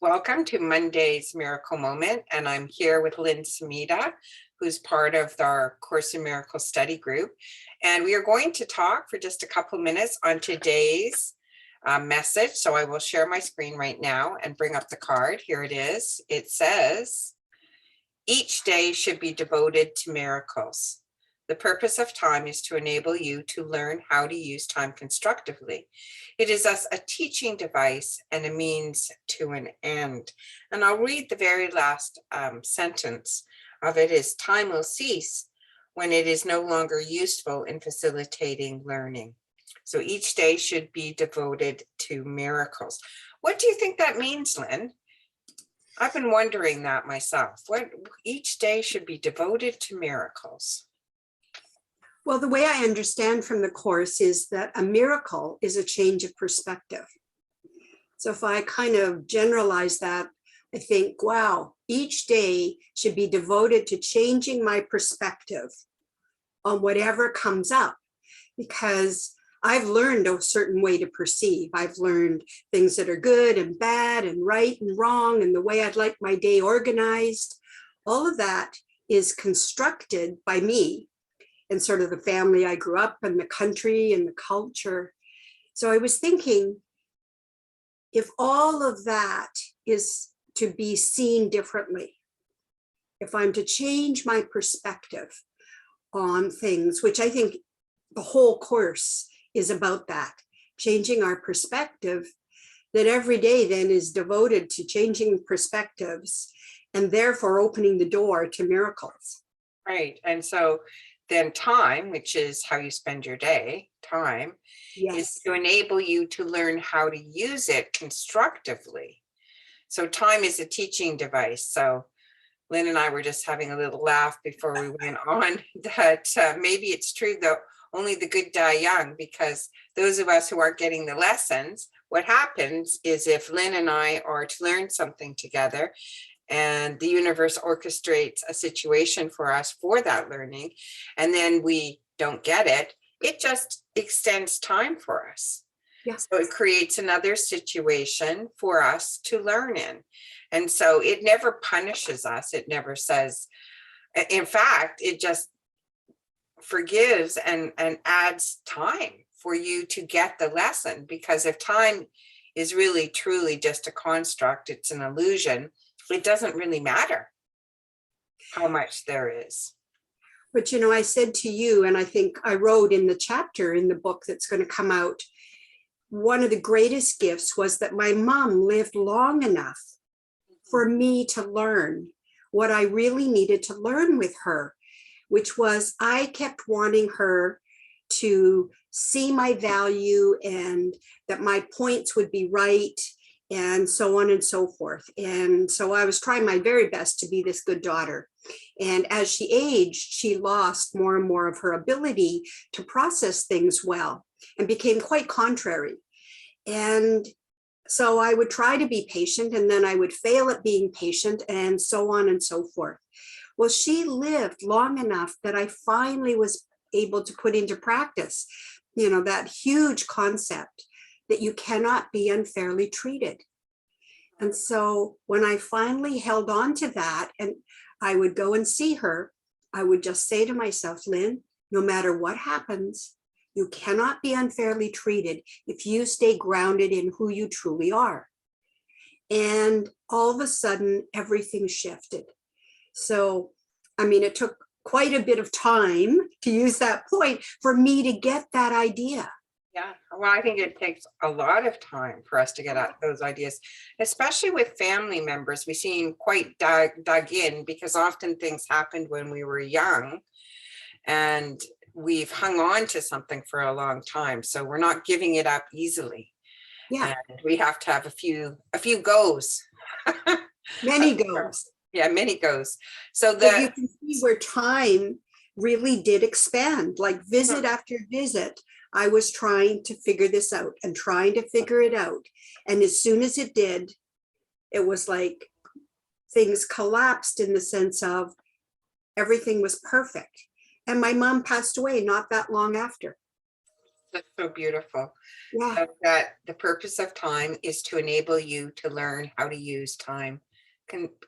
Welcome to Monday's Miracle Moment, and I'm here with Lynn Samita, who's part of our Course in Miracles study group. And we are going to talk for just a couple minutes on today's message. So I will share my screen right now and bring up the card. Here it is. It says, each day should be devoted to miracles. The purpose of time is to enable you to learn how to use time constructively. It is thus a teaching device and a means to an end. And I'll read the very last sentence of it is, time will cease when it is no longer useful in facilitating learning. So each day should be devoted to miracles. What do you think that means, Lynn? I've been wondering that myself. What each day should be devoted to miracles. Well, the way I understand from the Course is that a miracle is a change of perspective. So if I kind of generalize that, I think, wow, each day should be devoted to changing my perspective on whatever comes up, because I've learned a certain way to perceive. I've learned things that are good and bad and right and wrong and the way I'd like my day organized. All of that is constructed by me and sort of the family I grew up in, the country and the culture. So I was thinking, if all of that is to be seen differently, if I'm to change my perspective on things, which I think the whole Course is about that, changing our perspective, that every day then is devoted to changing perspectives and therefore opening the door to miracles. Right. And so then time, which is how you spend your day, time, Yes, is to enable you to learn how to use it constructively. So time is a teaching device. So Lynn and I were just having a little laugh before we went on that maybe it's true though, only the good die young, because those of us who aren't getting the lessons, what happens is if Lynn and I are to learn something together, and the universe orchestrates a situation for us for that learning, and then we don't get it, it just extends time for us. yes. So it creates another situation for us to learn in. And so it never punishes us. It never says, in fact, it just forgives and adds time for you to get the lesson. Because if time is really truly just a construct, it's an illusion, it doesn't really matter how much there is. But, you know, I said to you, and I think I wrote in the chapter in the book that's going to come out, one of the greatest gifts was that my mom lived long enough for me to learn what I really needed to learn with her, which was I kept wanting her to see my value and that my points would be right, and so on and so forth. And so I was trying my very best to be this good daughter. And as she aged, she lost more and more of her ability to process things well and became quite contrary. And so I would try to be patient, and then I would fail at being patient, and so on and so forth. Well, she lived long enough that I finally was able to put into practice, you know, that huge concept that you cannot be unfairly treated. And so when I finally held on to that and I would go and see her, I would just say to myself, Lynn, no matter what happens, you cannot be unfairly treated if you stay grounded in who you truly are. And all of a sudden, everything shifted. So, I mean, it took quite a bit of time, to use that point, for me to get that idea. Yeah, well, I think it takes a lot of time for us to get at those ideas, especially with family members. We seem quite dug in because often things happened when we were young and we've hung on to something for a long time. So we're not giving it up easily. Yeah, And we have to have a few goes. many goes. Yeah, many goes. So But you can see where time really did expand, like visit after visit. I was trying to figure this out and trying to figure it out. And as soon as it did, it was like things collapsed in the sense of everything was perfect. And my mom passed away not that long after. That's so beautiful. Yeah, That the purpose of time is to enable you to learn how to use time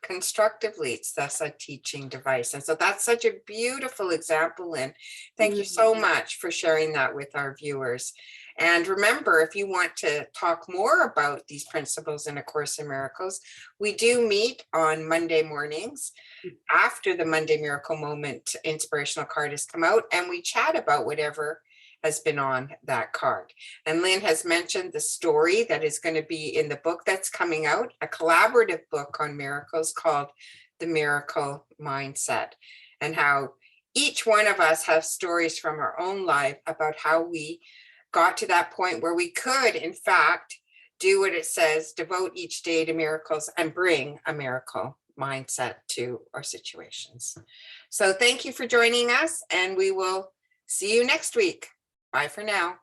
constructively. It's thus a teaching device. And so that's such a beautiful example, Lynn. Thank you so much for sharing that with our viewers. And remember, if you want to talk more about these principles in A Course in Miracles, we do meet on Monday mornings after the Monday Miracle Moment inspirational card has come out, and we chat about whatever has been on that card. And Lynn has mentioned the story that is going to be in the book that's coming out, a collaborative book on miracles called The Miracle Mindset, and how each one of us have stories from our own life about how we got to that point where we could, in fact, do what it says, devote each day to miracles and bring a miracle mindset to our situations. So thank you for joining us, and we will see you next week. Bye for now.